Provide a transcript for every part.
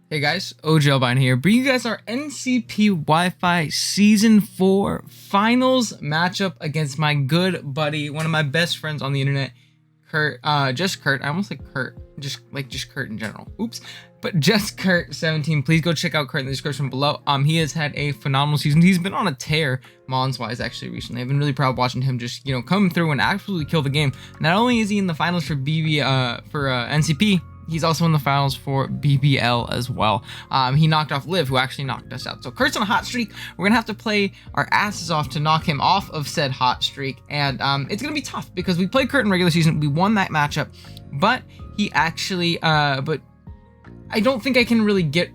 Hey guys, OGalbina here, bringing you guys our NCP Wi-Fi Season 4 Finals matchup against my good buddy, one of my best friends on the internet, Kurt, just Kurt, I almost said Kurt, just Kurt in general, oops, but just Kurt17. Please go check out Kurt in the description below. He has had a phenomenal season. He's been on a tear, Mons-wise, actually, recently. I've been really proud watching him just, come through and absolutely kill the game. Not only is he in the finals for NCP, he's also in the finals for BBL as well. He knocked off Liv, who actually knocked us out. So Kurt's on a hot streak. We're going to have to play our asses off to knock him off of said hot streak. And it's going to be tough because we played Kurt in regular season. We won that matchup. But he actually, but I don't think I can really get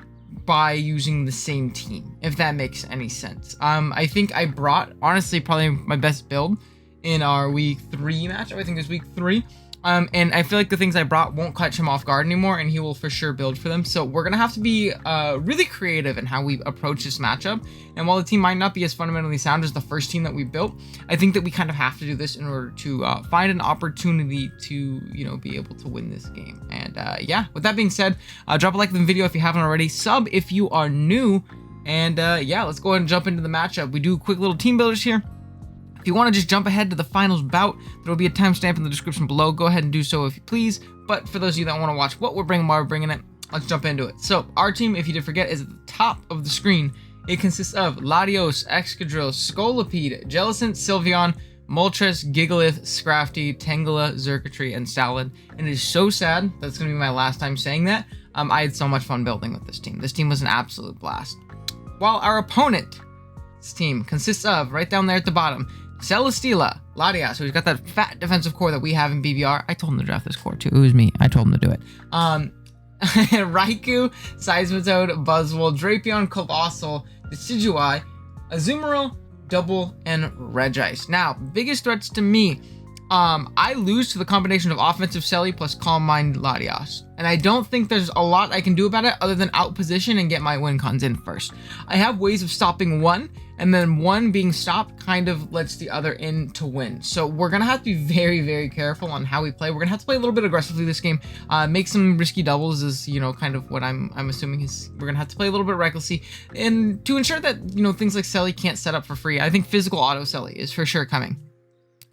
by using the same team, if that makes any sense. I think I brought, honestly, probably my best build in our week 3 matchup. I think it was week 3. And I feel like the things I brought won't catch him off guard anymore, and he will for sure build for them. So we're going to have to be really creative in how we approach this matchup. And while the team might not be as fundamentally sound as the first team that we built, I think that we kind of have to do this in order to find an opportunity to, be able to win this game. And yeah, with that being said, drop a like on the video if you haven't already. Sub if you are new. And yeah, let's go ahead and jump into the matchup. We do quick little team builders here. If you want to just jump ahead to the finals bout, there will be a timestamp in the description below. Go ahead and do so if you please. But for those of you that want to watch what we're bringing while we're bringing it, let's jump into it. So our team, if you did forget, is at the top of the screen. It consists of Latios, Excadrill, Scolipede, Jellicent, Sylveon, Moltres, Gigalith, Scrafty, Tangela, Xurkitree, and Salad. And it is so sad that's going to be my last time saying that. I had so much fun building with this team. This team was an absolute blast. While our opponent's team consists of, right down there at the bottom, Celesteela, Latias, who's got that fat defensive core that we have in BBR. I told him to draft this core too. It was me. I told him to do it. Raikou, Seismitoad, Buzzwole, Drapion, Colossal, Decidueye, Azumarill, Double, and Regice. Now, biggest threats to me, I lose to the combination of offensive Selly plus Calm Mind Latias. And I don't think there's a lot I can do about it other than outposition and get my win cons in first. I have ways of stopping one, and then one being stopped kind of lets the other in to win. So we're going to have to be very, very careful on how we play. We're going to have to play a little bit aggressively this game. Make some risky doubles is, kind of what I'm assuming is we're going to have to play a little bit recklessly. And to ensure that, things like Selly can't set up for free, I think physical auto Selly is for sure coming.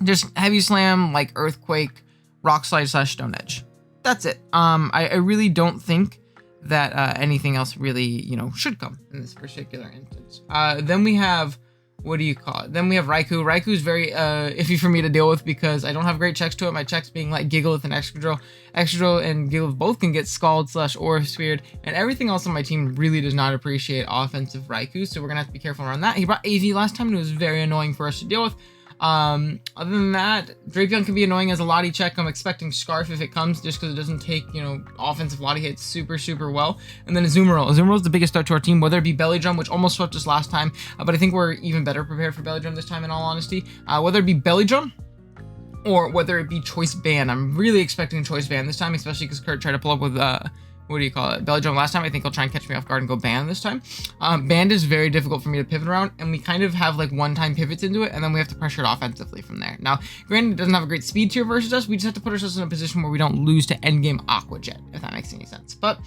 Just heavy slam, like Earthquake, Rock Slide / Stone Edge. That's it. I really don't think that anything else really, should come in this particular instance. Then we have, Then we have Raikou. Raikou is very iffy for me to deal with because I don't have great checks to it. My checks being like Gigalith and Excadrill. Excadrill and Gigalith both can get Scald / Aura Sphered, and everything else on my team really does not appreciate offensive Raikou, so we're going to have to be careful around that. He brought AV last time, and it was very annoying for us to deal with. Other than that, Drapion can be annoying as a Lottie check. I'm expecting Scarf if it comes, just because it doesn't take, offensive Lottie hits super, super well. And then Azumarill. Azumarill is the biggest threat to our team, whether it be Belly Drum, which almost swept us last time, but I think we're even better prepared for Belly Drum this time, in all honesty. Whether it be Belly Drum, or whether it be Choice Band. I'm really expecting Choice Band this time, especially because Kurt tried to pull up with, Belly Drum last time. I think he'll try and catch me off guard and go Band this time. Band is very difficult for me to pivot around, and we kind of have like one-time pivots into it, and then we have to pressure it offensively from there. Now, granted, it doesn't have a great speed tier versus us. We just have to put ourselves in a position where we don't lose to endgame Aqua Jet, if that makes any sense. But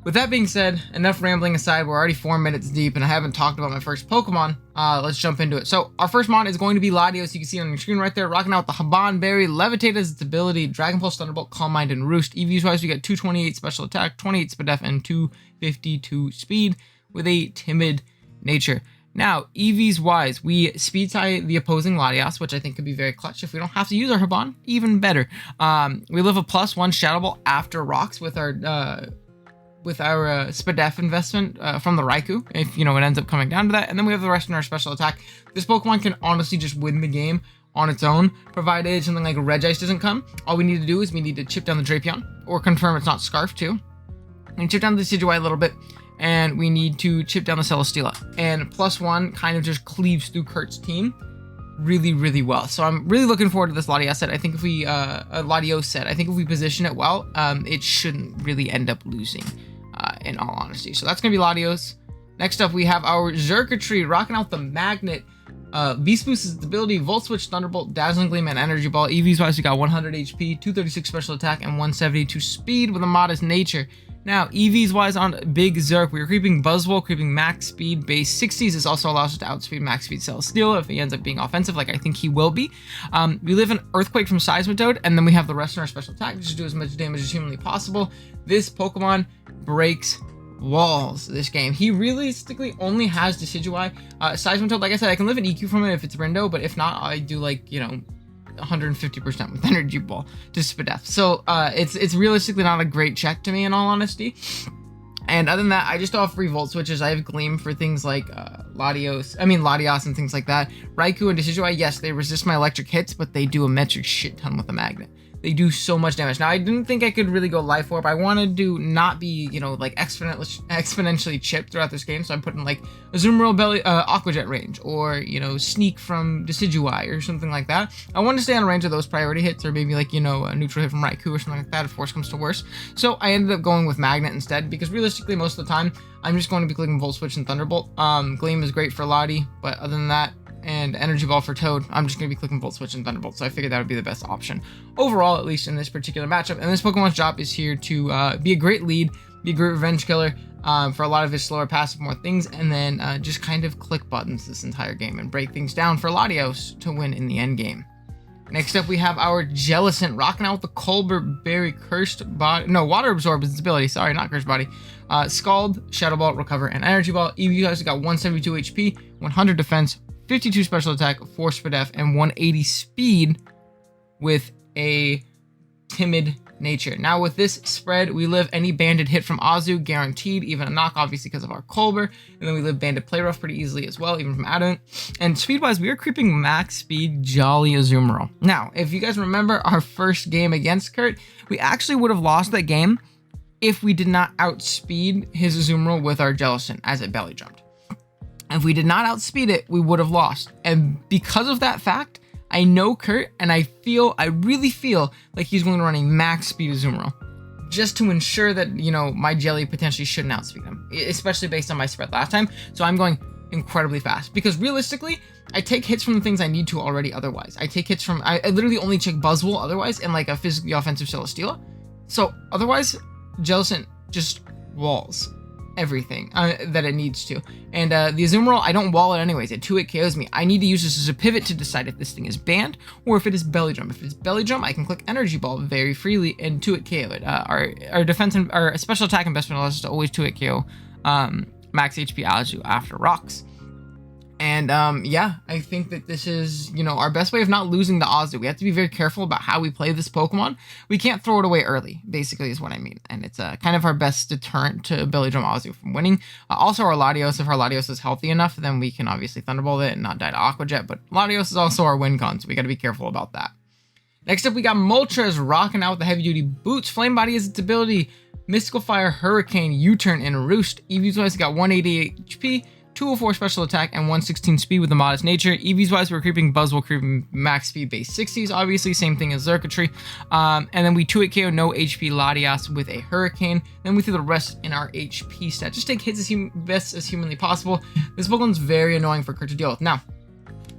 with that being said, enough rambling aside, we're already 4 minutes deep, and I haven't talked about my first Pokemon. Let's jump into it. So, our first mon is going to be Latios. You can see it on your screen right there, rocking out with the Haban Berry, Levitate as its ability, Dragon Pulse, Thunderbolt, Calm Mind, and Roost. EVs-wise, we got 228 special attack, 28 Spadef, and 252 speed with a timid nature. Now, EVs-wise, we speed tie the opposing Latias, which I think could be very clutch. If we don't have to use our Haban, even better. We live a +1 Shadow Ball after rocks with our Spadef investment from the Raikou, if, it ends up coming down to that. And then we have the rest in our special attack. This Pokemon can honestly just win the game on its own, provided something like Regice doesn't come. All we need to do is we need to chip down the Drapion, or confirm it's not Scarf too. And chip down the Decidueye a little bit, and we need to chip down the Celesteela. And +1 kind of just cleaves through Kurt's team really, really well. So I'm really looking forward to this Latias set. I think if we, Latios set, I think if we position it well, it shouldn't really end up losing, in all honesty. So that's going to be Latios. Next up, we have our Xurkitree rocking out the Magnet. Beast Boost is its ability, Volt Switch, Thunderbolt, Dazzling Gleam, and Energy Ball. EVs wise, we got 100 HP, 236 special attack, and 172 speed with a modest nature. Now, EVs wise on Big Zerk, we are creeping Buzzwole, creeping max speed, base 60s. This also allows us to outspeed max speed Celesteela if he ends up being offensive, like I think he will be. We live in Earthquake from Seismitoad, and then we have the rest in our special attack, just to do as much damage as humanly possible. This Pokemon breaks walls this game. He realistically only has Decidueye. Seismitoad, like I said, I can live an EQ from it if it's Rindo, but if not, I do like, you know, 150% with Energy Ball to Spadef. So it's realistically not a great check to me, in all honesty. And other than that, I just off free Volt Switches. I have Gleam for things like Latios and things like that. Raikou and Decidueye, yes, they resist my electric hits, but they do a metric shit ton with a magnet. They do so much damage. Now, I didn't think I could really go Life Orb. I wanted to not be, you know, like exponentially chipped throughout this game, so I put in like Azumarill Belly, Aqua Jet range, or, you know, Sneak from Decidueye or something like that. I wanted to stay on range of those priority hits, or maybe like, you know, a neutral hit from Raikou or something like that if worse comes to worse. So I ended up going with Magnet instead, because realistically, most of the time, I'm just going to be clicking Volt Switch and Thunderbolt. Gleam is great for Lottie, but other than that, and Energy Ball for Toad, I'm just going to be clicking Volt Switch and Thunderbolt, so I figured that would be the best option overall, at least in this particular matchup. And this Pokemon's job is here to be a great lead, be a great revenge killer for a lot of his slower passive, more things, and then just kind of click buttons this entire game and break things down for Latios to win in the end game. Next up, we have our Jellicent rocking out with the Colbert Berry Cursed Body. No, Water Absorb is its ability. Sorry, not Cursed Body. Scald, Shadow Ball, Recover, and Energy Ball. EV guys got 172 HP, 100 defense, 52 special attack, 4 Spadef, and 180 speed with a timid nature. Now with this spread, we live any banded hit from Azu, guaranteed, even a knock, obviously because of our Colbert. And then we live banded play rough pretty easily as well, even from Adamant. And speed-wise, we are creeping max speed Jolly Azumarill. Now, if you guys remember our first game against Kurt, we actually would have lost that game if we did not outspeed his Azumarill with our Jellicent as it belly jumped. If we did not outspeed it, we would have lost. And because of that fact, I know Kurt, and I really feel like he's going to running max speed Azumarill, just to ensure that, you know, my Jelly potentially shouldn't outspeed him, especially based on my spread last time. So I'm going incredibly fast, because realistically, I take hits from the things I need to already otherwise. I take hits from, I literally only check Buzzwole otherwise, and like a physically offensive Celesteela. So otherwise, Jellicent just walls everything that it needs to. And the Azumarill, I don't wall it anyways. It 2-hit KOs me. I need to use this as a pivot to decide if this thing is banned or if it is belly jump. If it's belly jump, I can click Energy Ball very freely and 2-hit KO it. Our defense and our special attack investment allows us to always 2-hit KO max HP Azu after rocks. And yeah, I think that this is, you know, our best way of not losing the Azu. We have to be very careful about how we play this Pokemon. We can't throw it away early, basically, is what I mean. And it's kind of our best deterrent to belly drum Azu from winning. Also, our Latios, if our Latios is healthy enough, then we can obviously Thunderbolt it and not die to Aqua Jet. But Latios is also our win con, so we got to be careful about that. Next up, we got Moltres rocking out with the heavy-duty boots. Flame Body is its ability. Mystical Fire, Hurricane, U-Turn, and Roost. EV's wise got 188 HP. 204 special attack and 116 speed with a modest nature. EVs wise, we're creeping Buzzwole, creeping max speed base 60s, obviously, same thing as Xurkitree. And then we 2-hit KO no HP Latias with a Hurricane. Then we threw the rest in our HP stat. Just take hits as best as humanly possible. This Pokemon's very annoying for Kurt to deal with. Now,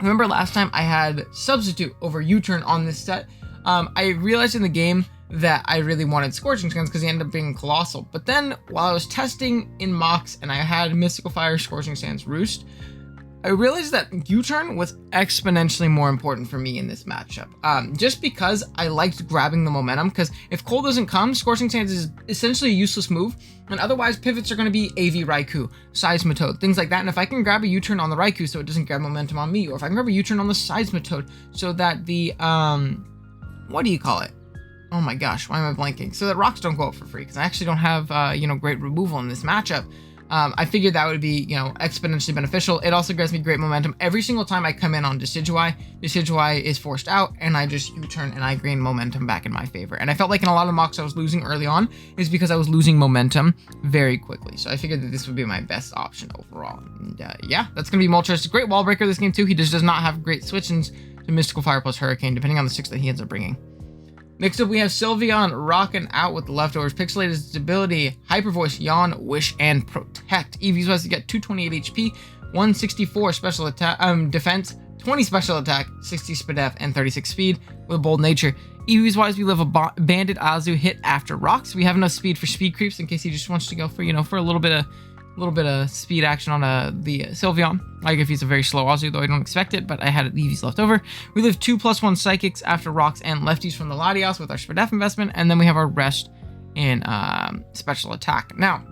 remember last time I had Substitute over U-Turn on this set? I realized in the game that I really wanted Scorching Sands because he ended up being Colossal. But then, while I was testing in mocks and I had Mystical Fire, Scorching Sands, Roost, I realized that U-Turn was exponentially more important for me in this matchup. Just because I liked grabbing the momentum, because if Cold doesn't come, Scorching Sands is essentially a useless move, and otherwise pivots are going to be AV Raikou, Seismitoad, things like that. And if I can grab a U-Turn on the Raikou so it doesn't grab momentum on me, or if I can grab a U-Turn on the Seismitoad so that the, what do you call it? Oh my gosh, why am I blanking? So that rocks don't go up for free, because I actually don't have, you know, great removal in this matchup. I figured that would be, you know, exponentially beneficial. It also gives me great momentum. Every single time I come in on Decidueye is forced out, and I just U-turn and I gain momentum back in my favor. And I felt like in a lot of mocks I was losing early on is because I was losing momentum very quickly. So I figured that this would be my best option overall. And yeah, that's going to be Moltres. Great wall breaker this game too. He just does not have great switch-ins to Mystical Fire plus Hurricane, depending on the 6 that he ends up bringing. Next up, we have Sylveon rocking out with the leftovers. Pixelated its ability, Hyper Voice, Yawn, Wish, and Protect. EV's was to get 228 HP, 164 special attack, defense, 20 special attack, 60 spadef, and 36 speed with a bold nature. EVs wise, we live a banded Azu hit after rocks. We have enough speed for speed creeps in case he just wants to go for, you know, for a little bit of speed action on the Sylveon. Like if he's a very slow Azu, though I don't expect it, but I had EVs left over. We live 2+1 psychics after rocks and lefties from the Latias with our spadef investment, and then we have our rest in special attack. Now,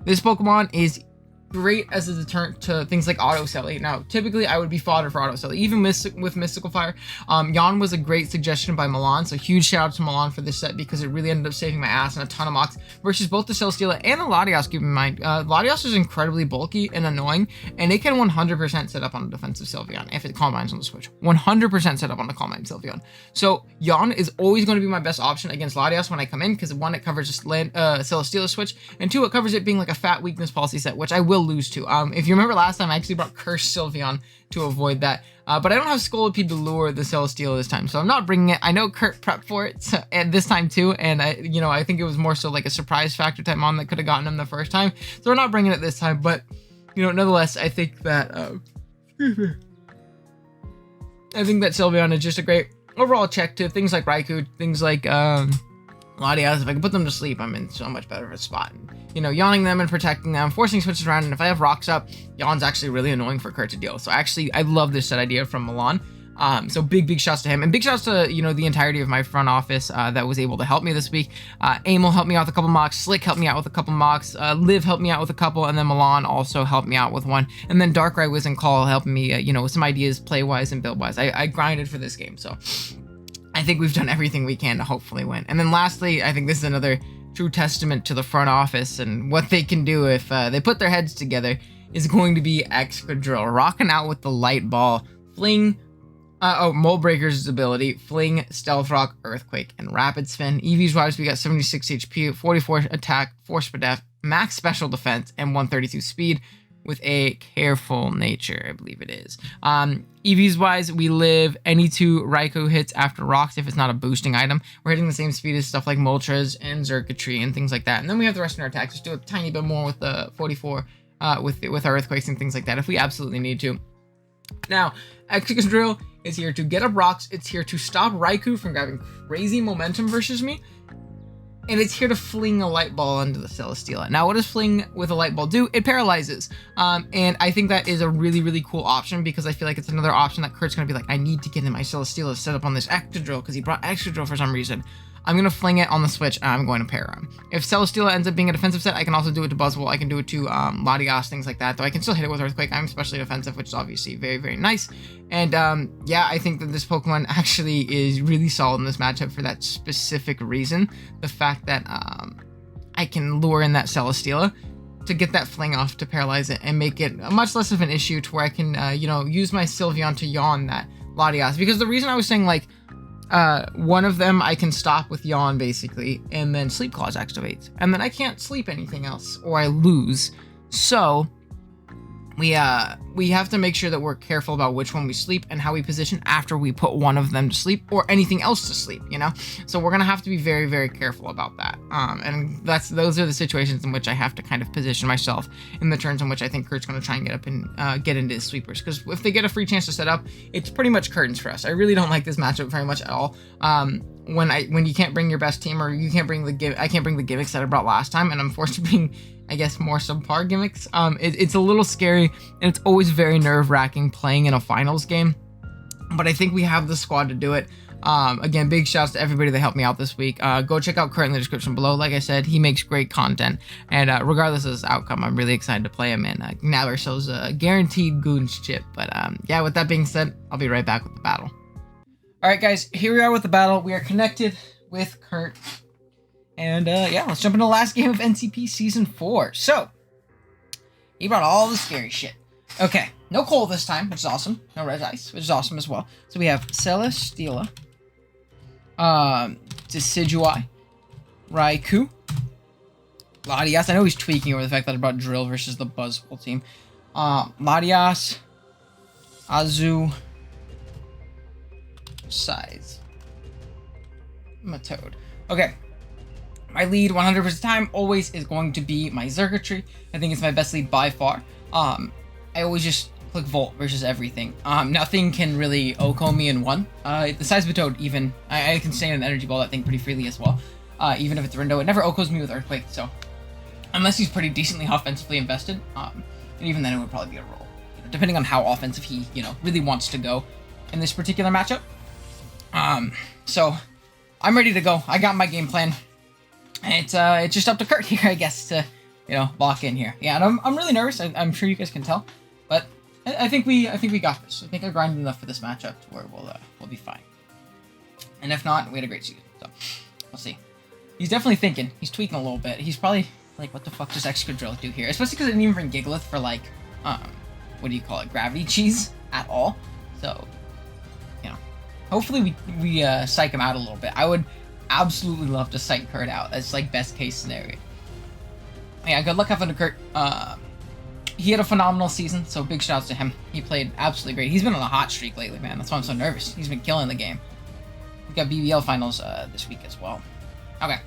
this Pokemon is great as a deterrent to things like Auto Selly. Now, typically I would be fodder for Auto Selly, even with Mystical Fire. Yawn was a great suggestion by Milan, so huge shout out to Milan for this set because it really ended up saving my ass in a ton of mocks versus both the Celesteela and the Latias. Keep in mind, Latias is incredibly bulky and annoying, and it can 100% set up on a defensive Sylveon if it Calm Minds on the Switch. 100% set up on the Calm Mind Sylveon. So Yawn is always going to be my best option against Latias when I come in because one, it covers this Celesteela switch, and two, it covers it being like a fat weakness policy set, which I will lose to. If you remember last time, I actually brought Cursed Sylveon to avoid that. But I don't have Scolipede to lure the Celesteela this time, so I'm not bringing it. I know Kurt prepped for it and this time too, and I think it was more so like a surprise factor type mon that could have gotten him the first time. So we're not bringing it this time, but nonetheless, I think that Sylveon is just a great overall check to things like Raikou, things like Latias. If I can put them to sleep, I'm in so much better of a spot. And, yawning them and protecting them, forcing switches around, and if I have rocks up, Yawn's actually really annoying for Kurt to deal. So actually, I love this set idea from Milan. So big shouts to him, and big shouts to, the entirety of my front office that was able to help me this week. Amel helped me out with a couple mocks, Slick helped me out with a couple mocks, Liv helped me out with a couple, and then Milan also helped me out with one. And then Darkrai, Wiz, and Call helped me, with some ideas play-wise and build-wise. I grinded for this game, so I think we've done everything we can to hopefully win. And then lastly, I think this is another true testament to the front office and what they can do if they put their heads together is going to be Excadrill, rocking out with the Light Ball, Fling, Mold Breaker's ability, Fling, Stealth Rock, Earthquake, and Rapid Spin. EVs wise, we got 76 HP, 44 attack, 4 spadef, max special defense, and 132 speed with a careful nature, I believe it is. EVs wise, we live any 2 Raikou hits after rocks if it's not a boosting item. We're hitting the same speed as stuff like Moltres and Xurkitree and things like that. And then we have the rest of our attacks. Just do a tiny bit more with the 44 with our Earthquakes and things like that if we absolutely need to. Now, Excadrill is here to get up rocks. It's here to stop Raikou from grabbing crazy momentum versus me. And it's here to fling a light ball into the Celesteela. Now, what does fling with a light ball do? It paralyzes. And I think that is a really, really cool option because I feel like it's another option that Kurt's going to be like, I need to get in my Celesteela set up on this Excadrill because he brought Excadrill for some reason. I'm going to fling it on the switch and I'm going to pair him. If Celesteela ends up being a defensive set, I can also do it to Buzzwole. I can do it to Latias, things like that. Though I can still hit it with Earthquake. I'm especially defensive, which is obviously very, very nice. And yeah, I think that this Pokemon actually is really solid in this matchup for that specific reason. The fact that I can lure in that Celesteela to get that fling off to paralyze it and make it much less of an issue to where I can, use my Sylveon to yawn that Latias. Because the reason I was saying, like, one of them I can stop with Yawn basically, and then Sleep Clause activates, and then I can't sleep anything else or I lose. So we have to make sure that we're careful about which one we sleep and how we position after we put one of them to sleep or anything else to sleep, So we're gonna have to be very, very careful about that. And those are the situations in which I have to kind of position myself in the turns in which I think Kurt's gonna try and get up and get into his sweepers. Because if they get a free chance to set up, it's pretty much curtains for us. I really don't like this matchup very much at all. When you can't bring your best team, or you can't bring I can't bring the gimmicks that I brought last time, and I'm forced to bring, I guess, more subpar gimmicks. It's a little scary, and it's always very nerve-wracking playing in a finals game. But I think we have the squad to do it. Again, big shouts to everybody that helped me out this week. Go check out Kurt in the description below. Like I said, he makes great content, and regardless of his outcome, I'm really excited to play him and nab ourselves a guaranteed Goons chip. But yeah, with that being said, I'll be right back with the battle. Alright guys, here we are with the battle. We are connected with Kurt. And yeah, let's jump into the last game of NCP Season 4. So, he brought all the scary shit. Okay, no Cole this time, which is awesome. No Red Ice, which is awesome as well. So we have Celesteela, Decidueye, Raikou, Latias. I know he's tweaking over the fact that I brought Drill versus the Buzzwole team. Latias, Azu, Size, Toad. Okay, my lead 100% of the time always is going to be my Xurkitree. I think it's my best lead by far. I always just click Volt versus everything. Nothing can really OHKO me in one. The size of a toad, even. I can stay in an energy ball that thing pretty freely as well. Even if it's a Rindo, it never OHKOs me with Earthquake, so. Unless he's pretty decently offensively invested. And even then it would probably be a roll. You know, depending on how offensive he, really wants to go in this particular matchup. So I'm ready to go. I got my game plan. It's just up to Kurt here, I guess, to, lock in here. Yeah, and I'm really nervous. I'm sure you guys can tell. But I think we got this. I think I grinded enough for this matchup to where we'll be fine. And if not, we had a great season. So we'll see. He's definitely thinking. He's tweaking a little bit. He's probably like, what the fuck does Excadrill do here? Especially because I didn't even bring Gigalith for like, what do you call it? Gravity Cheese at all. So, hopefully we psych him out a little bit. I would absolutely love to psych Kurt out. That's like best case scenario. Yeah, good luck having to Kurt. He had a phenomenal season, so big shouts to him. He played absolutely great. He's been on a hot streak lately, man. That's why I'm so nervous. He's been killing the game. We got BBL finals this week as well. Okay.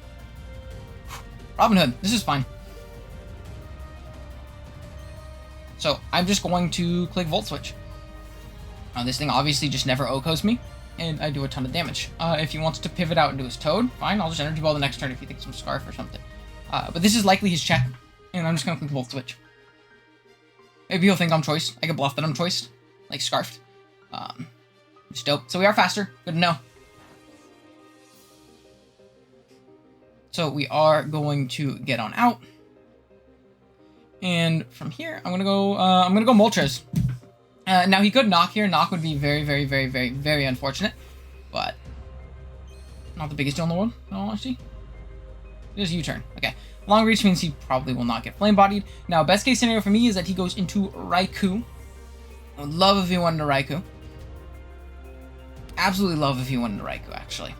Robin Hood, this is fine. So I'm just going to click Volt Switch. This thing obviously just never OHKOs me, and I do a ton of damage. If he wants to pivot out into his Toad, fine. I'll just Energy Ball the next turn if he thinks I'm Scarf or something. But this is likely his check, and I'm just going to click Volt Switch. Maybe he'll think I'm choiced. I can bluff that I'm choiced, like Scarfed. It's dope. So we are faster. Good to know. So we are going to get on out. And from here, I'm gonna go Moltres. Now he could knock here. Knock would be very, very, very, very, very unfortunate. But not the biggest deal in the world, in all honesty. Just U-turn. Okay. Long reach means he probably will not get flame bodied. Now, best case scenario for me is that he goes into Raikou. I would love if he went into Raikou. Absolutely love if he went into Raikou, actually.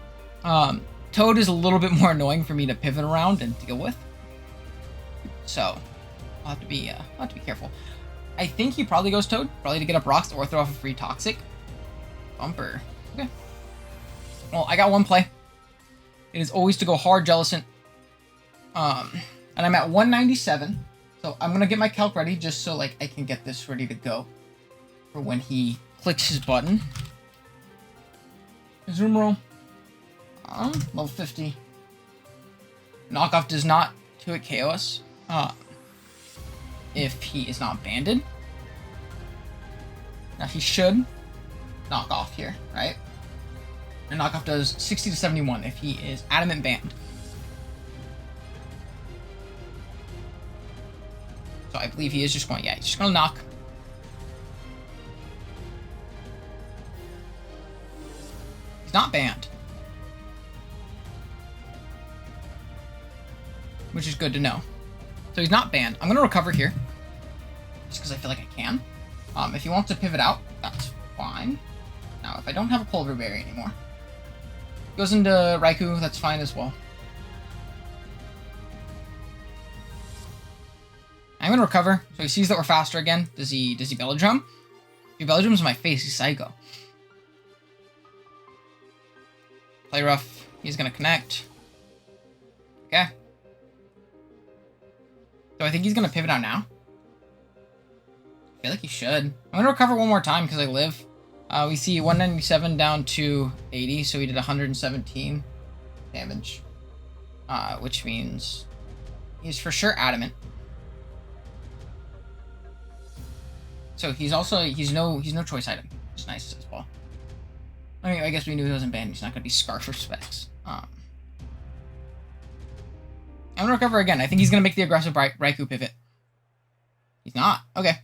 Toad is a little bit more annoying for me to pivot around and deal with. So, I'll have to be careful. I think he probably goes Toad, probably to get up rocks or throw off a free Toxic. Bumper. Okay. Well, I got one play. It is always to go hard Jellicent. And I'm at 197, so I'm gonna get my calc ready just so like I can get this ready to go for when he clicks his button. Zoom roll. Level 50. Knockoff does not 2-hit KO us. If he is not banded. Now he should knock off here, right? And knockoff does 60 to 71 if he is adamant banned. So I believe he is just going, yeah, he's just going to knock. He's not banned. Which is good to know. So he's not banned. I'm going to recover here. Just because I feel like I can. If he wants to pivot out, that's fine. Now, if I don't have a Pulver Berry anymore. Goes into Raikou, that's fine as well. I'm gonna recover, so he sees that we're faster again. Does he Belly Drum? If he Belly Drums in my face, he's Psycho. Play rough. He's gonna connect. Okay. So I think he's gonna pivot out now. I feel like he should. I'm gonna recover one more time because I live. We see 197 down to 80, so he did 117 damage. Which means he's for sure adamant. So he's no choice item. It's nice as well. I mean, I guess we knew he wasn't banned. He's not gonna be Scarf or Specs. I'm gonna recover again. I think he's gonna make the aggressive Raikou pivot. He's not. Okay.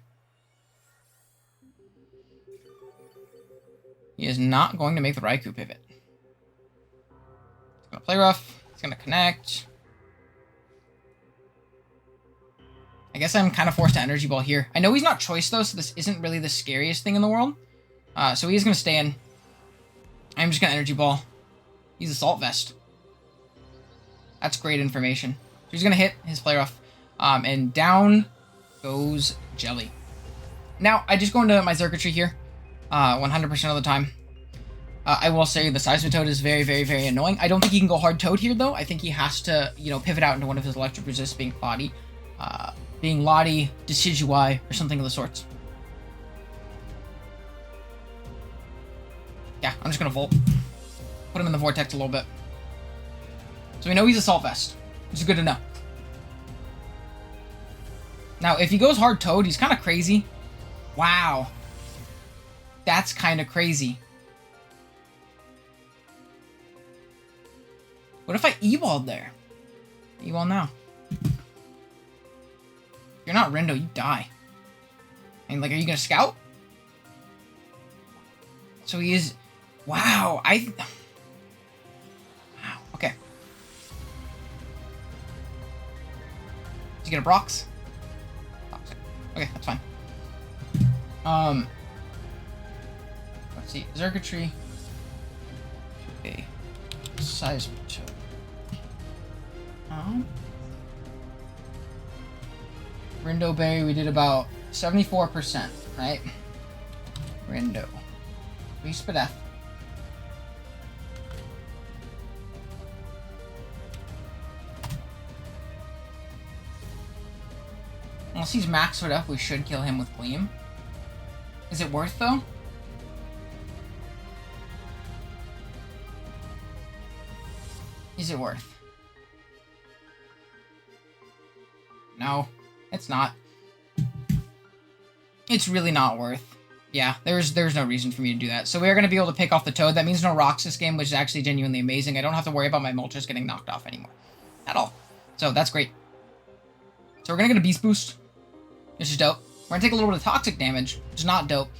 He is not going to make the Raikou pivot. He's gonna play rough. He's gonna connect. I guess I'm kind of forced to Energy Ball here. I know he's not choice though, so this isn't really the scariest thing in the world. So he's gonna stay in. I'm just gonna Energy Ball. He's Assault Vest. That's great information. So he's gonna hit his play rough. And down goes Jelly. Now, I just go into my circuitry here. 100% of the time. I will say the size of Toad is very, very, very annoying. I don't think he can go hard Toad here though. I think he has to, pivot out into one of his electric resists, being Lottie, Decidueye, or something of the sorts. Yeah, I'm just gonna Volt. Put him in the Vortex a little bit. So we know he's Assault Vest, which is good to know. Now, if he goes hard Toad, he's kind of crazy. Wow. That's kind of crazy. What if I E-Balled there? E-Ball now. If you're not Rendo, you die. And, like, are you gonna Scout? So he is... Wow, Wow, okay. Did you get a Brox? Toxic. Okay, that's fine. Let's see. Zergatry. Okay. Seismic Toad. Rindo Berry, we did about 74%, right? Rindo. We spit F. Unless he's maxed up, we should kill him with Gleam. Is it worth, though? Is it worth? No, it's not. It's really not worth. Yeah, there's no reason for me to do that. So we are going to be able to pick off the Toad. That means no rocks this game, which is actually genuinely amazing. I don't have to worry about my Moltres getting knocked off anymore. At all. So that's great. So we're going to get a Beast Boost, which is dope. We're going to take a little bit of toxic damage, which is not dope.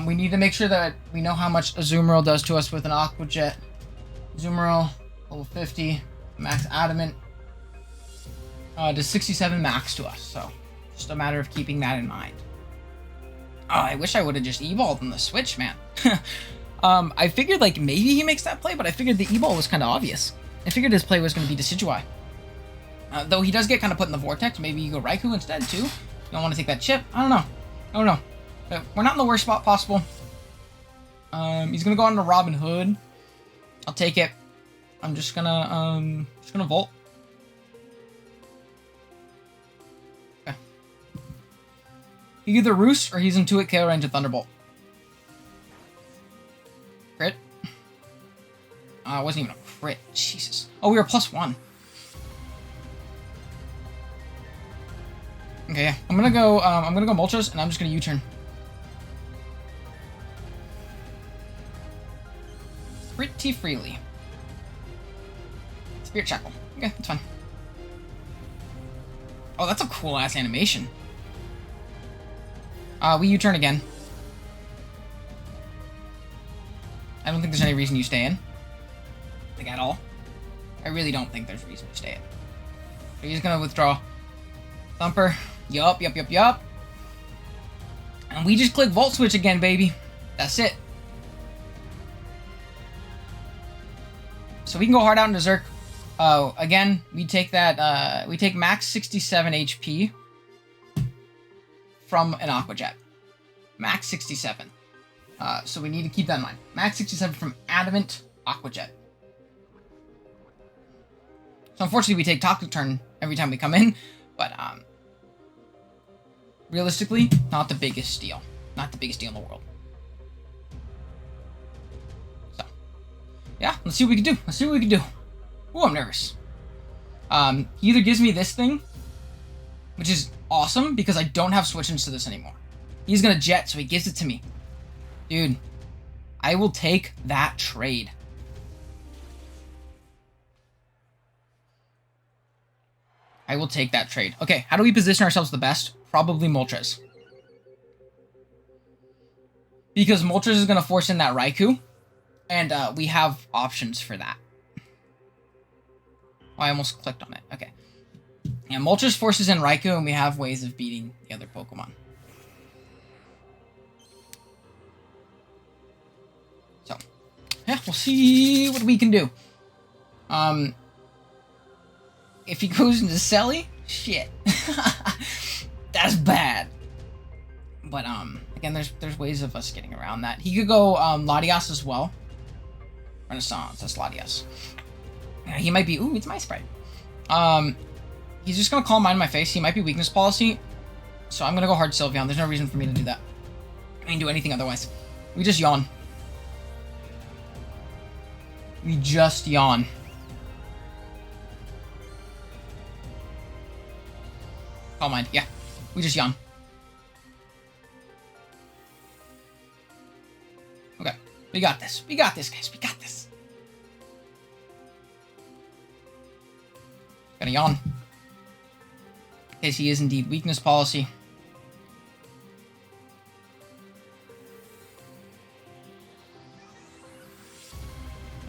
We need to make sure that we know how much Azumarill does to us with an Aqua Jet. Azumarill, level 50, max Adamant. Does 67 max to us, so just a matter of keeping that in mind. Oh, I wish I would have just E-Balled on the Switch, man. I figured, like, maybe he makes that play, but I figured the E-Ball was kind of obvious. I figured his play was going to be Decidueye. Though he does get kind of put in the Vortex. Maybe you go Raikou instead, too. You don't want to take that chip. I don't know. I don't know. But we're not in the worst spot possible. He's going to go on to Robin Hood. I'll take it. I'm just going to Volt. Okay. He either Roost or he's Intuit KO range of Thunderbolt. Crit. It wasn't even a crit. Jesus. Oh, we were +1. Okay, yeah. I'm gonna go Moltres, and I'm just gonna U-turn. Pretty freely. Spirit Shackle. Okay, that's fine. Oh, that's a cool ass animation. We U-turn again. I don't think there's any reason you stay in. Like, at all. I really don't think there's a reason to stay in. So he's gonna withdraw. Thumper. Yup. And we just click Volt Switch again, baby. That's it. So we can go hard out into Zerk. Again, we take that, we take max 67 HP from an Aqua Jet. Max 67. So we need to keep that in mind. Max 67 from Adamant Aqua Jet. So unfortunately, we take Toxic Turn every time we come in, but, realistically, not the biggest deal. Not the biggest deal in the world. So, yeah, let's see what we can do. Ooh, I'm nervous. He either gives me this thing, which is awesome, because I don't have switch-ins to this anymore. He's gonna Jet, so he gives it to me. Dude, I will take that trade. I will take that trade. Okay, how do we position ourselves the best? Probably Moltres. Because Moltres is going to force in that Raikou. And we have options for that. Oh, I almost clicked on it. Okay. Yeah, Moltres forces in Raikou, and we have ways of beating the other Pokemon. So, yeah, we'll see what we can do. If he goes into Selly, shit. That's bad. But, again, there's ways of us getting around that. He could go, Latias as well. Renaissance, that's Latias. Yeah, he might be, ooh, it's my sprite. He's just gonna Calm Mind in my face. He might be Weakness Policy. So I'm gonna go hard Sylveon. There's no reason for me to do that. I mean, do anything otherwise. We just yawn. We just yawn. Oh, mind. Yeah. We just yawn. Okay. We got this. We got this, guys. We got this. Gotta yawn. Because he is indeed weakness policy.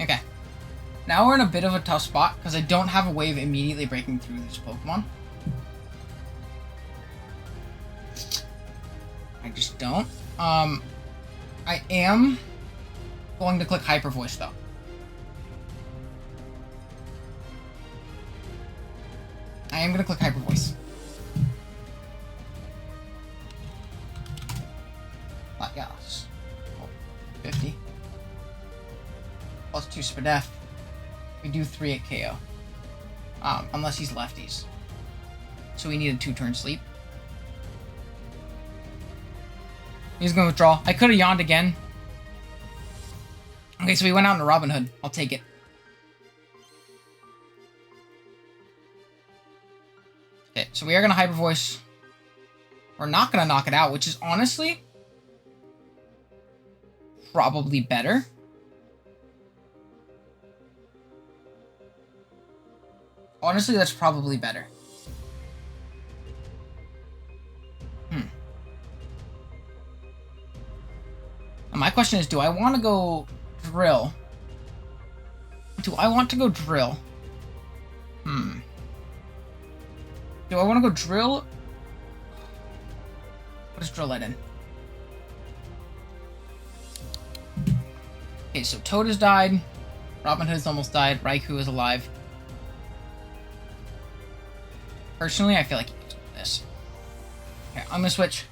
Okay. Now we're in a bit of a tough spot because I don't have a wave immediately breaking through this Pokemon. I just don't. I am going to click Hyper Voice though. I am going to click Hyper Voice. Yeah, 50. Plus 2 Spadef. We do 3 at KO. Unless he's lefties. So we need a 2-turn sleep. He's going to withdraw. I could have yawned again. Okay, so we went out into Robin Hood. I'll take it. Okay, so we are going to Hyper Voice. We're not going to knock it out, which is honestly probably better. Honestly, that's probably better. My question is, do I want to go drill? Do I want to go drill? Do I want to go drill? What does drill let in? Okay, so Toad has died. Robin Hood has almost died. Raikou is alive. Personally, I feel like he goes with this. Okay, I'm gonna switch.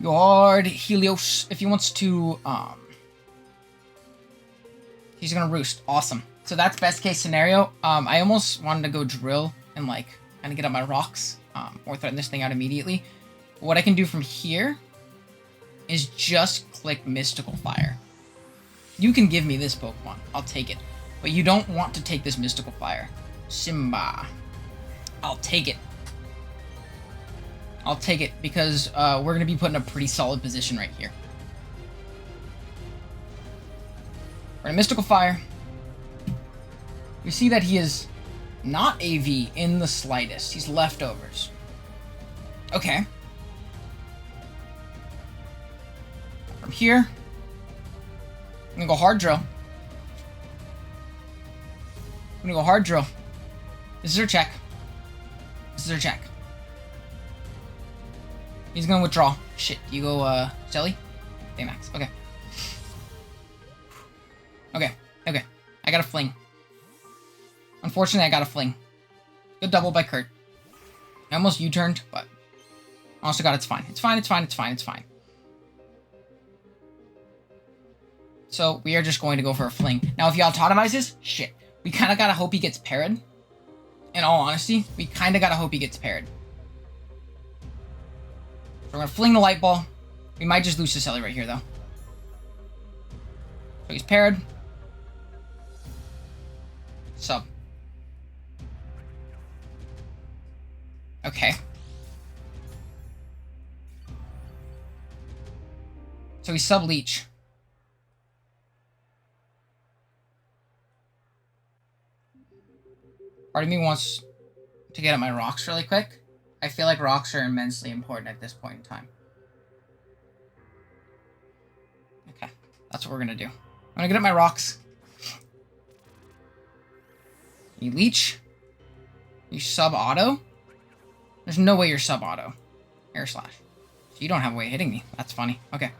Guard Helios. If he wants to, he's gonna roost. Awesome. So that's best case scenario. I almost wanted to go drill and like kind of get up my rocks, or threaten this thing out immediately. What I can do from here is just click Mystical Fire. You can give me this Pokemon. I'll take it. But you don't want to take this Mystical Fire. Simba. I'll take it. I'll take it because we're going to be put in a pretty solid position right here. We're in Mystical Fire. We see that he is not AV in the slightest. He's leftovers. Okay. From here, I'm going to go Hard Drill. I'm going to go Hard Drill. This is our check. This is our check. He's gonna withdraw. Shit, you go, Shelly? Baymax, okay. Okay, okay. I got a fling. Unfortunately, I got a fling. Good double by Kurt. I almost U-turned, but... honest to God, it's fine. It's fine, it's fine, it's fine, it's fine. So, we are just going to go for a fling. Now, if he autotomizes, shit. We kind of gotta hope he gets parried. In all honesty, we kind of gotta hope he gets parried. So we're gonna fling the Light Ball. We might just lose to Shelly right here, though. So he's parried. Sub. Okay. So he's sub leech. Part of me wants to get at my rocks really quick. I feel like rocks are immensely important at this point in time. Okay, that's what we're gonna do. I'm gonna get at my rocks. You leech. You sub-auto? There's no way you're sub-auto. Air slash. So you don't have a way of hitting me. That's funny. Okay.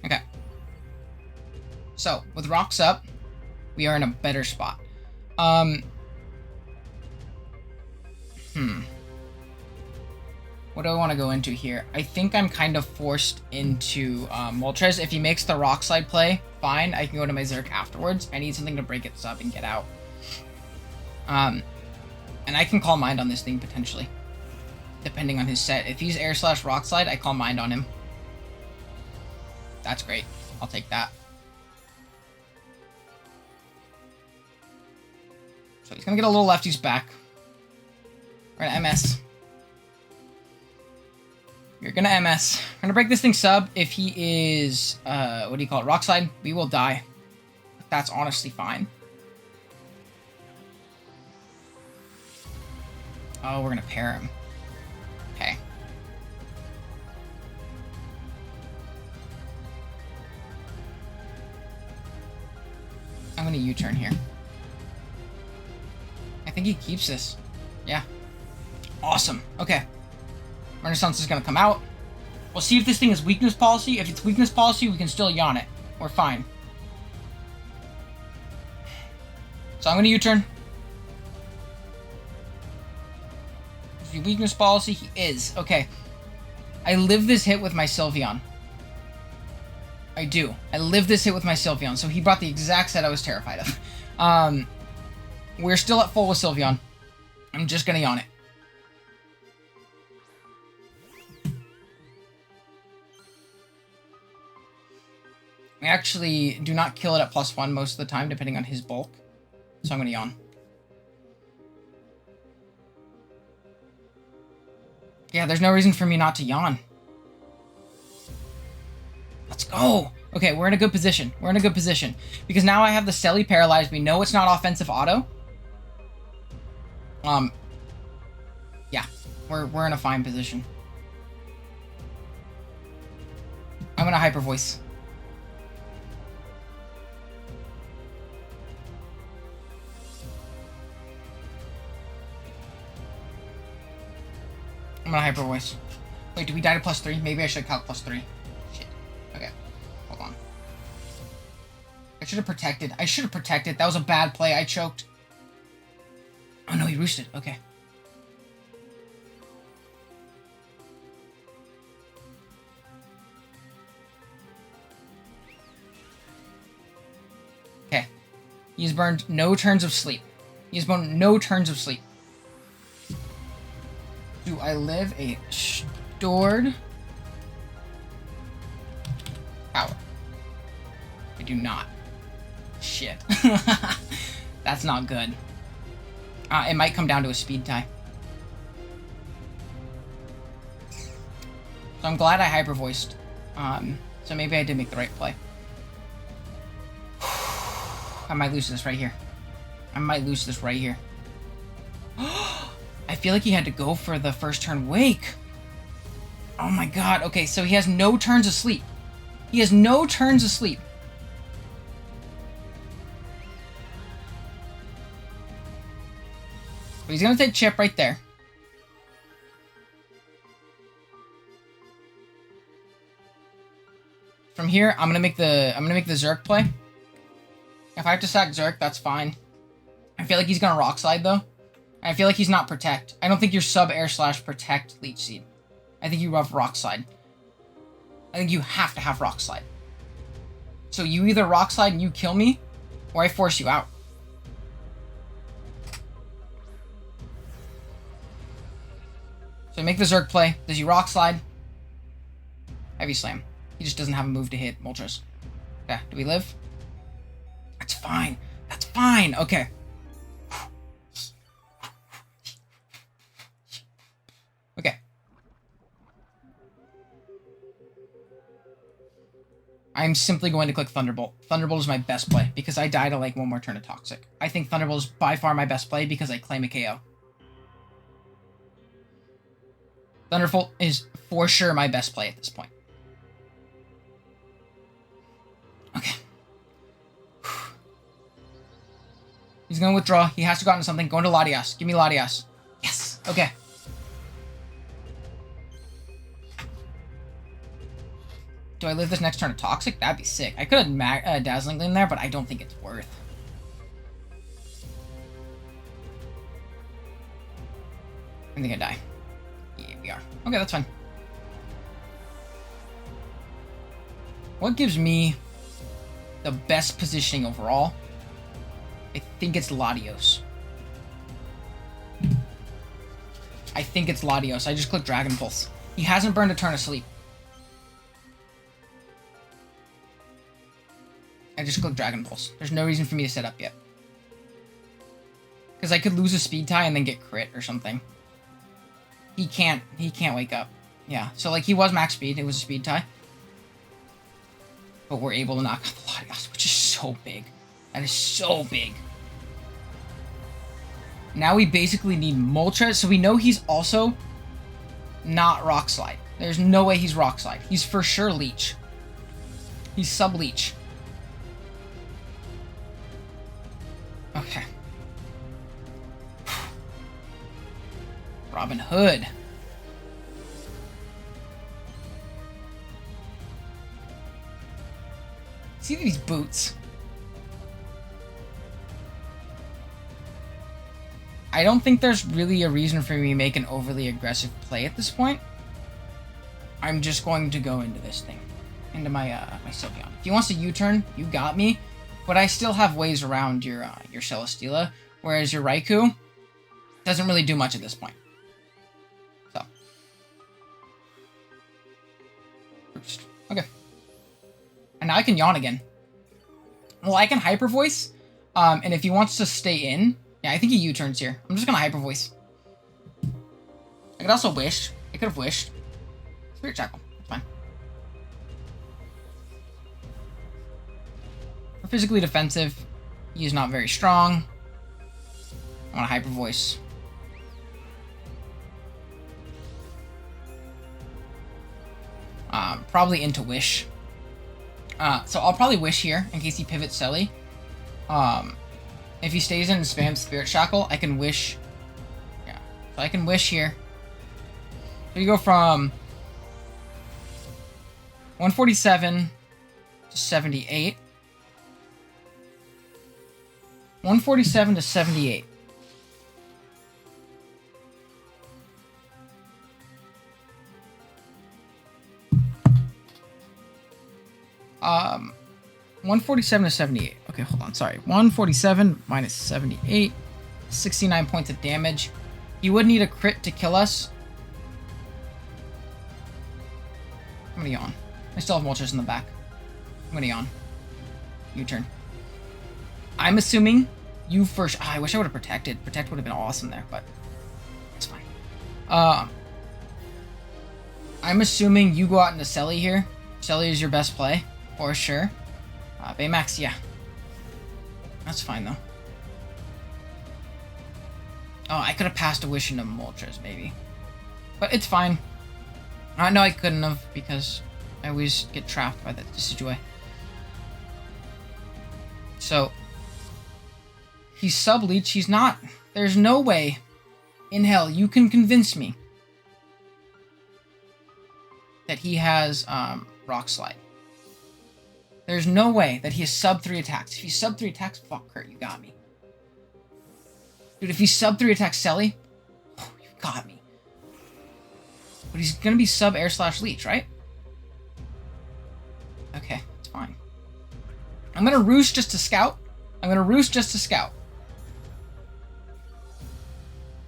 Okay. So, with rocks up, we are in a better spot. What do I want to go into here? I think I'm kind of forced into Moltres. If he makes the rock slide play, fine. I can go to my Zerk afterwards. I need something to break it sub and get out. And I can call Mind on this thing, potentially. depending on his set. If he's air slash rock slide, I call mind on him. That's great. I'll take that. So he's gonna get a little lefties back. We're gonna MS. You're gonna MS. We're gonna break this thing sub. If he is, what do you call it? Rock slide, we will die. That's honestly fine. Oh, we're gonna pair him. Okay. I'm gonna U-turn here. I think he keeps this. Yeah. Awesome. Okay. Renaissance is gonna come out. We'll see if this thing is weakness policy. If it's weakness policy, we can still yawn it. We're fine. So I'm gonna U-turn. Is he weakness policy? He is. Okay. I live this hit with my Sylveon. I do. I live this hit with my Sylveon. So he brought the exact set I was terrified of. We're still at full with Sylveon. I'm just gonna yawn it. We actually do not kill it at +1 most of the time, depending on his bulk. So I'm gonna yawn. Yeah, there's no reason for me not to yawn. Let's go. Okay, we're in a good position. We're in a good position. Because now I have the Selly paralyzed. We know it's not offensive auto. Yeah. We're in a fine position. I'm gonna Hyper Voice. I'm gonna Hyper Voice. Wait, do we die to +3? Maybe I should calc +3. Shit. Okay. Hold on. I should have protected. I should have protected. That was a bad play. I choked. Oh no, he roosted. Okay. Okay. He's burned no turns of sleep. He's burned no turns of sleep. Do I live a stored power? I do not. Shit. That's not good. It might come down to a speed tie. So I'm glad I Hyper Voiced. So maybe I did make the right play. I might lose this right here. I might lose this right here. I feel like he had to go for the first turn wake. Oh my god. Okay, so he has no turns of sleep. He has no turns of sleep. But he's gonna take chip right there. From here, I'm gonna make the Zerk play. If I have to sack Zerk, that's fine. I feel like he's gonna Rock Slide though. I feel like he's not Protect. I don't think you're sub air slash Protect Leech Seed. I think you have Rock Slide. I think you have to have Rock Slide. So you either Rock Slide and you kill me, or I force you out. So I make the Zerk play. Does he Rock Slide? Heavy Slam. He just doesn't have a move to hit Moltres. Okay, do we live? That's fine. That's fine. Okay. Okay. I'm simply going to click Thunderbolt. Thunderbolt is my best play because I die to like one more turn of Toxic. I think Thunderbolt is by far my best play because I claim a KO. Thunderbolt is for sure my best play at this point. Okay. He's going to withdraw. He has to go into something. Go into Latias. Give me Latias. Yes. Okay. Do I live this next turn of Toxic? That'd be sick. I could have Dazzling Gleam there, but I don't think it's worth. I think I die. Yeah, we are. Okay, that's fine. What gives me the best positioning overall? I think it's Latios. I think it's Latios. I just clicked Dragon Pulse. He hasn't burned a turn of sleep. I just clicked Dragon Pulse. There's no reason for me to set up yet. Because I could lose a speed tie and then get crit or something. He can't wake up. Yeah, so like he was max speed. It was a speed tie. But we're able to knock out the Latios, which is so big. That is so big. Now we basically need Moltres, so we know he's also not Rock Slide. There's no way he's Rock Slide. He's for sure Leech. He's sub-Leech. Okay. Robin Hood. See these boots? I don't think there's really a reason for me to make an overly aggressive play at this point. I'm just going to go into this thing. Into my my Sylveon. If he wants to U-turn, you got me. But I still have ways around your Celesteela, whereas your Raikou doesn't really do much at this point. So. Okay. And now I can yawn again. Well, I can Hyper Voice, and if he wants to stay in, yeah, I think he U-turns here. I'm just gonna Hyper Voice. I could also Wish. I could have wished. Spirit Shackle. That's fine. For physically defensive, he is not very strong. I want to Hyper Voice. Probably into Wish. So I'll probably Wish here in case he pivots Selly. If he stays in and spams Spirit Shackle, I can Wish. Yeah, so I can Wish here. So you go from 147 to 78. 147 to 78. Um, 147 to 78. Okay, hold on. Sorry. 147 minus 78. 69 points of damage. He would need a crit to kill us. I'm gonna yawn. I still have Moltres in the back. I'm gonna yawn. U-turn. I'm assuming you first. Oh, I wish I would have protected. Protect would have been awesome there, but it's fine. I'm assuming you go out into Selly here. Selly is your best play, for sure. Baymax, yeah. That's fine, though. Oh, I could have passed a Wish into Moltres, maybe. But it's fine. No, I couldn't have, because I always get trapped by that Decidueye. So, he's sub-Leech. He's not. There's no way in hell you can convince me that he has Rock Slide. There's no way that he has sub 3 attacks. If he's sub 3 attacks, fuck Kurt, you got me. Dude, if he's sub 3 attacks Selly, oh, you got me. But he's gonna be sub Air/Leech, right? Okay, it's fine. I'm gonna Roost just to scout.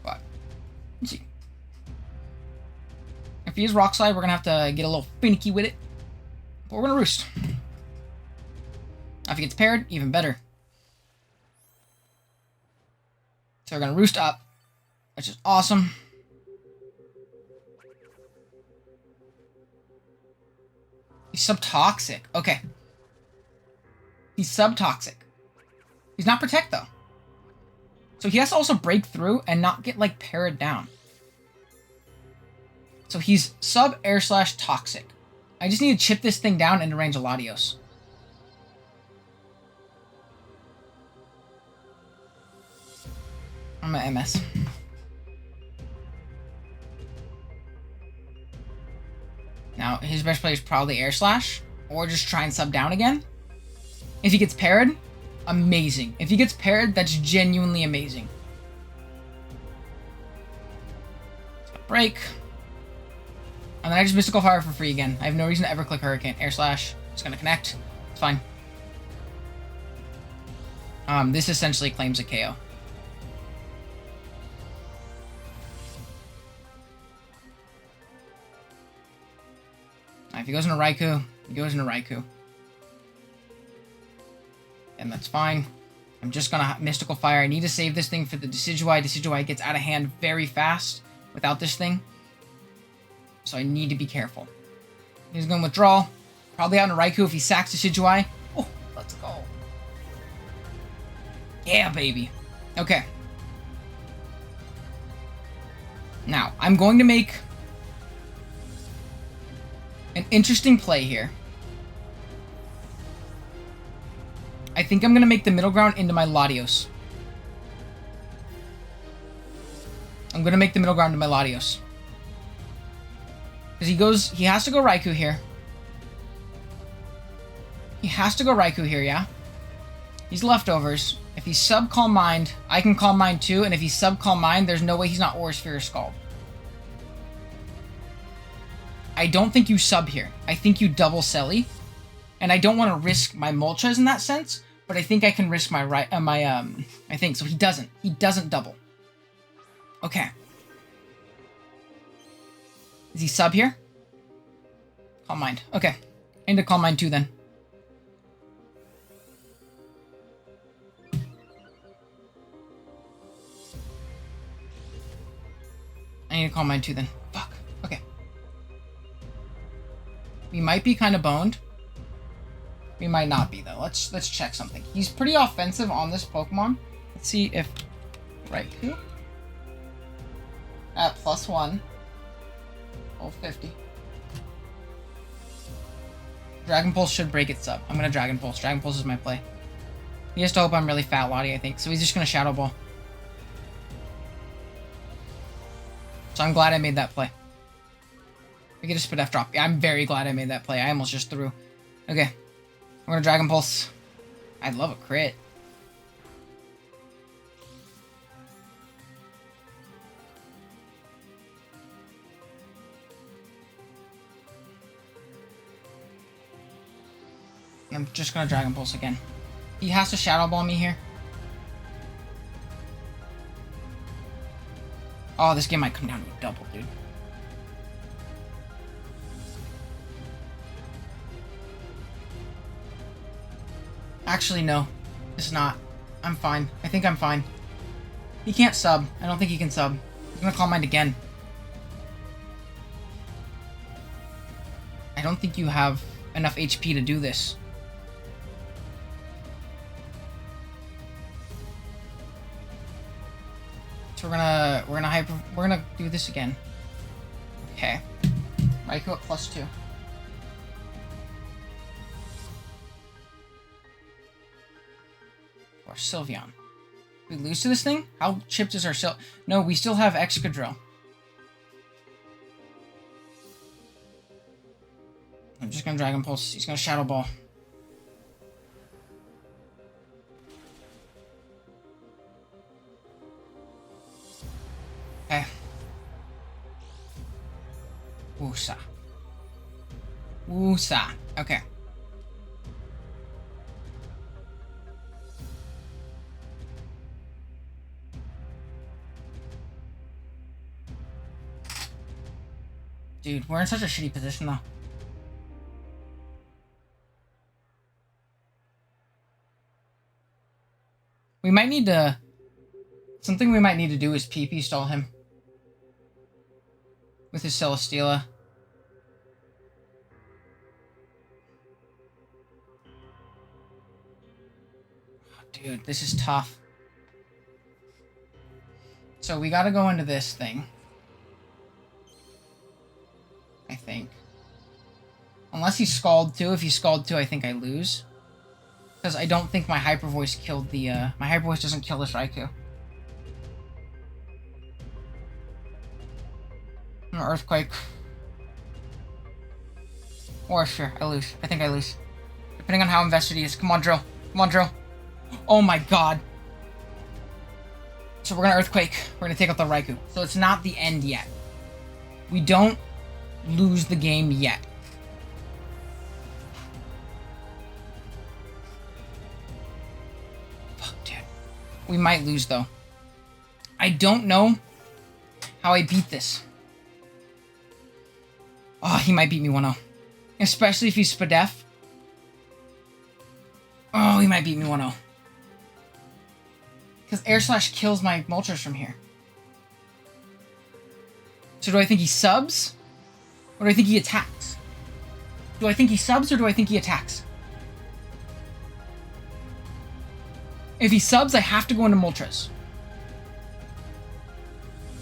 But, let's see. If he is Rock Slide, we're gonna have to get a little finicky with it. But we're gonna Roost. If he gets paired, even better. So we're gonna Roost up, which is awesome. He's sub-toxic. Okay. He's sub-toxic. He's not Protect, though. So he has to also break through and not get, like, parried down. So he's sub-Air/Toxic. I just need to chip this thing down into range of Latios. I'm gonna MS. Now, his best play is probably Air Slash, or just try and sub down again. If he gets parried, amazing. If he gets parried, that's genuinely amazing. Break. And then I just Mystical Fire for free again. I have no reason to ever click Hurricane. Air Slash. It's gonna connect. It's fine. This essentially claims a KO. If he goes into Raikou, he goes into Raikou. And that's fine. I'm just gonna Mystical Fire. I need to save this thing for the Decidueye. Decidueye gets out of hand very fast without this thing. So I need to be careful. He's gonna withdraw. Probably out into Raikou if he sacks Decidueye. Oh, let's go. Yeah, baby. Okay. Now, I'm going to make an interesting play here. I think I'm going to make the middle ground into my Latios. I'm going to make the middle ground into my Latios. Because he has to go Raikou here. He has to go Raikou here, yeah? He's leftovers. If he's sub Calm Mind, I can Calm Mind too, and if he's sub Calm Mind, there's no way he's not Aura Sphere or Scald. I don't think you sub here. I think you double Selly. And I don't want to risk my Moltres in that sense, but I think I can risk my I think so. He doesn't. He doesn't double. Okay. Is he sub here? Calm Mind. Okay. I need to Calm Mind too then. I need to Calm Mind too then. Fuck. Okay. We might be kind of boned. We might not be though. Let's check something. He's pretty offensive on this Pokemon. Let's see if Raikou at +1. Oh, 50. Dragon Pulse should break its sub. I'm gonna Dragon Pulse. Dragon Pulse is my play. He has to hope I'm really fat Lottie, I think. So he's just gonna Shadow Ball. So I'm glad I made that play. We get a Spit F drop. Yeah, I'm very glad I made that play. I almost just threw. Okay. We're gonna Dragon Pulse. I'd love a crit. I'm just gonna Dragon Pulse again. He has to Shadow Ball me here. Oh, this game might come down to a double, dude. Actually, no. It's not. I'm fine. I think I'm fine. He can't sub. I don't think he can sub. He's gonna Calm Mind again. I don't think you have enough HP to do this. So we're gonna do this again. Okay. Raikou at +2. Or Sylveon. We lose to this thing? How chipped is our No, we still have Excadrill. I'm just gonna Dragon Pulse. He's gonna Shadow Ball. Okay. Woosa. Woosa. Okay. Dude, we're in such a shitty position, though. We might need to... Something we might need to do is PP stall him. With his Celesteela. Oh, dude, this is tough. So we gotta go into this thing. I think. Unless he's Scald too. If he's Scald too, I think I lose. Because I don't think my Hyper Voice killed the, my Hyper Voice doesn't kill this Raikou. Earthquake. Or sure, I lose. I think I lose. Depending on how invested he is. Come on, Drill. Come on, Drill. Oh my god. So we're gonna Earthquake. We're gonna take out the Raikou. So it's not the end yet. We don't lose the game yet. Fuck, dude. We might lose, though. I don't know how I beat this. Oh, he might beat me 1-0. Especially if he's Spadef. Oh, he might beat me 1-0. Because Air Slash kills my Moltres from here. So do I think he subs? Or do I think he attacks? Do I think he subs or do I think he attacks? If he subs, I have to go into Moltres.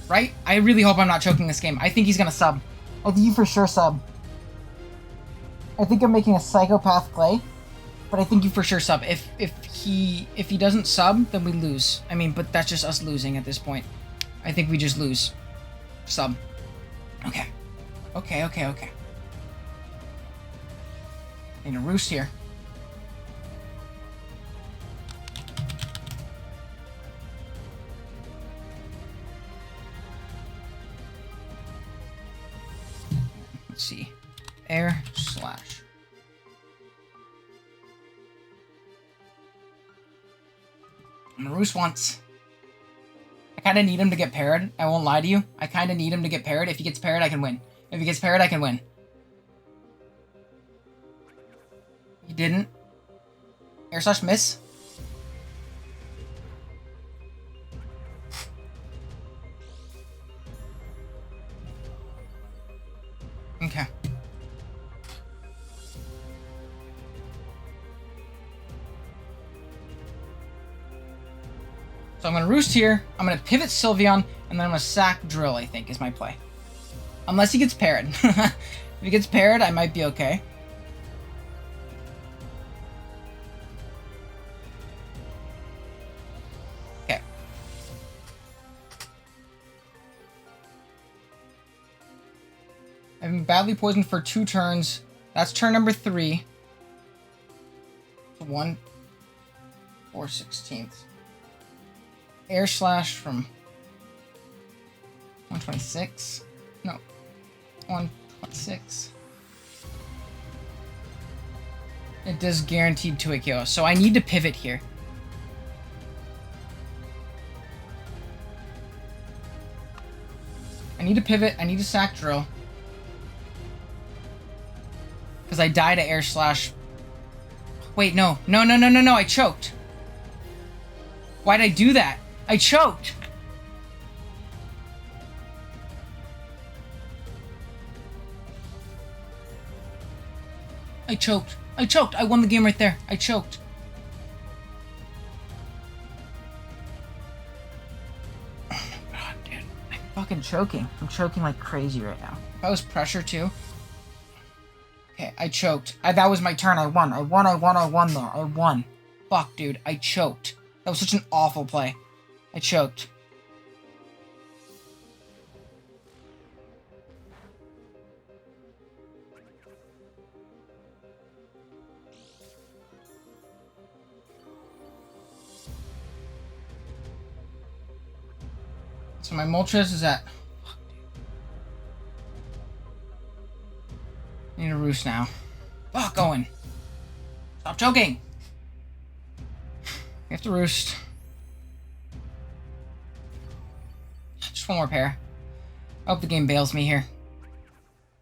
Right? I really hope I'm not choking this game. I think he's gonna sub. I think he for sure sub. I think I'm making a psychopath play, but I think you for sure sub. If he doesn't sub, then we lose. I mean, but that's just us losing at this point. I think we just lose. Sub. Okay. Okay. In a roost here. Let's see. Air Slash. I'm gonna roost once. I kind of need him to get parried. I won't lie to you. I kind of need him to get parried. If he gets parried, I can win. If he gets parried, I can win. He didn't. Air Slash miss. Okay. So I'm going to roost here, I'm going to pivot Sylveon, and then I'm going to sack Drill, I think, is my play. Unless he gets parried. If he gets parried, I might be okay. Okay. I've been badly poisoned for 2 turns. That's turn number 3. So 1, 4/16. Air Slash from 126. No, 126. It does guaranteed 2-hit KO, so I need to pivot here. I need to pivot. I need to sack Drill. Because I died to Air Slash. Wait, no. No, I choked. Why'd I do that? I choked. I choked. I won the game right there. I choked. Oh my god, dude. I'm fucking choking. I'm choking like crazy right now. If I was pressure too. Okay, I choked. That was my turn. I won there. I won. Fuck, dude. I choked. That was such an awful play. I choked. So my Moltres is at... I need a roost now. Fuck, Owen. Stop choking. We have to roost. Just one more pair. I hope the game bails me here.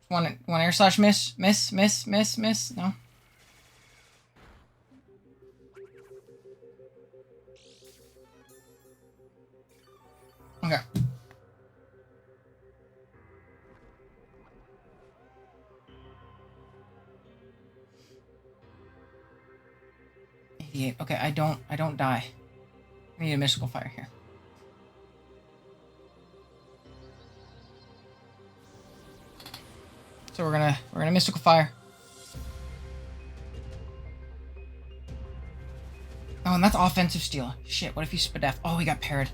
One Air Slash miss. No. Okay. Okay, I don't die. I need a Mystical Fire here. So we're gonna Mystical Fire. Oh, and that's offensive steal. Shit, what if you Spadef? Oh, he got parried.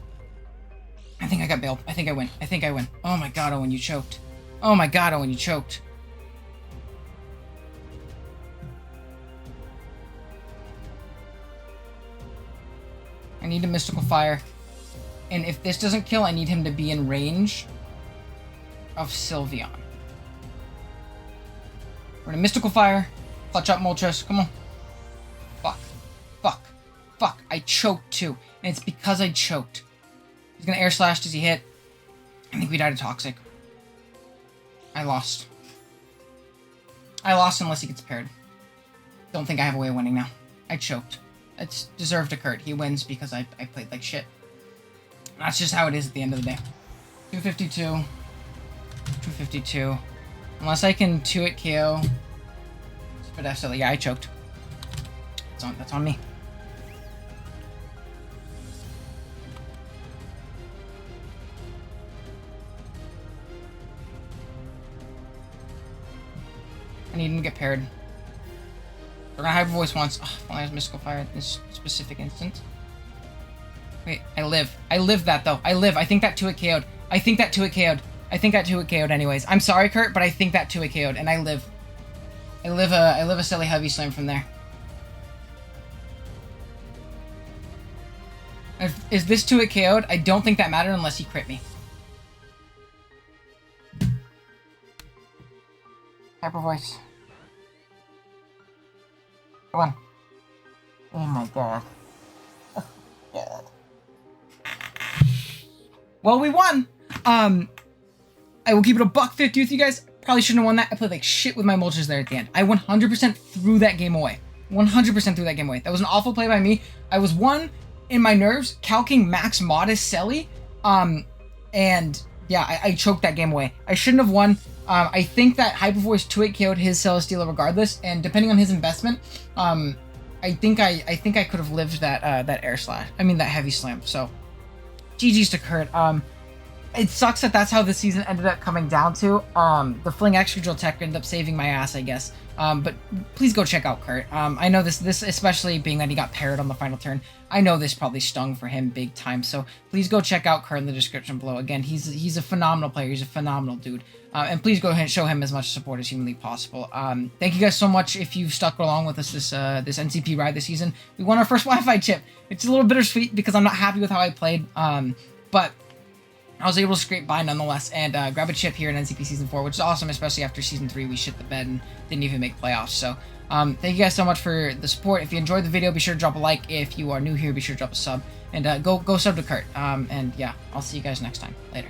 I think I got bailed. I think I win. Oh my god, Owen, you choked. I need a Mystical Fire. And if this doesn't kill, I need him to be in range of Sylveon. We're gonna Mystical Fire. Clutch up Moltres. Come on. Fuck. I choked too. And it's because I choked. He's gonna Air Slash. Does he hit? I think we died of Toxic. I lost. I lost unless he gets paired. Don't think I have a way of winning now. I choked. It's deserved to Kurt. He wins because I played like shit. That's just how it is at the end of the day. 252. 252. Unless I can 2-hit KO. But absolutely, yeah, I choked. That's on me. I need him to get paired. We're gonna Hyper Voice once. Oh, only has Mystical Fire in this specific instance. Wait, I live. I live that though. I live. I think that 2-hit KO'd. I think that 2-hit KO'd. I think that 2-hit KO'd anyways. I'm sorry, Kurt, but I think that 2-hit KO'd, and I live. I live a silly heavy slam from there. Is this 2-hit KO'd? I don't think that mattered unless he crit me. Hyper Voice. Come on. Oh my god. Oh god. Well, we won! I will keep it a $150 with you guys. Probably shouldn't have won that. I played like shit with my Moltres there at the end. I 100% threw that game away. 100% threw that game away. That was an awful play by me. I was in my nerves, calcing max modest Selly. And yeah, I choked that game away. I shouldn't have won. I think that Hyper Voice 2-hit KO'd his Celesteela regardless, and depending on his investment, I think I could have lived that air slash. I mean that heavy slam. So, GG's to Kurt. It sucks that that's how the season ended up coming down to. The Fling Extra Drill Tech ended up saving my ass, I guess. But please go check out Kurt. I know this especially being that he got paired on the final turn. I know this probably stung for him big time. So please go check out Kurt in the description below. Again, he's a phenomenal player. He's a phenomenal dude. And please go ahead and show him as much support as humanly possible. Thank you guys so much if you've stuck along with us this NCP ride this season. We won our first Wi-Fi chip. It's a little bittersweet because I'm not happy with how I played. But I was able to scrape by nonetheless and grab a chip here in NCP Season 4, which is awesome, especially after Season 3 we shit the bed and didn't even make playoffs. So thank you guys so much for the support. If you enjoyed the video, be sure to drop a like. If you are new here, be sure to drop a sub. And go sub to Kurt. And yeah, I'll see you guys next time. Later.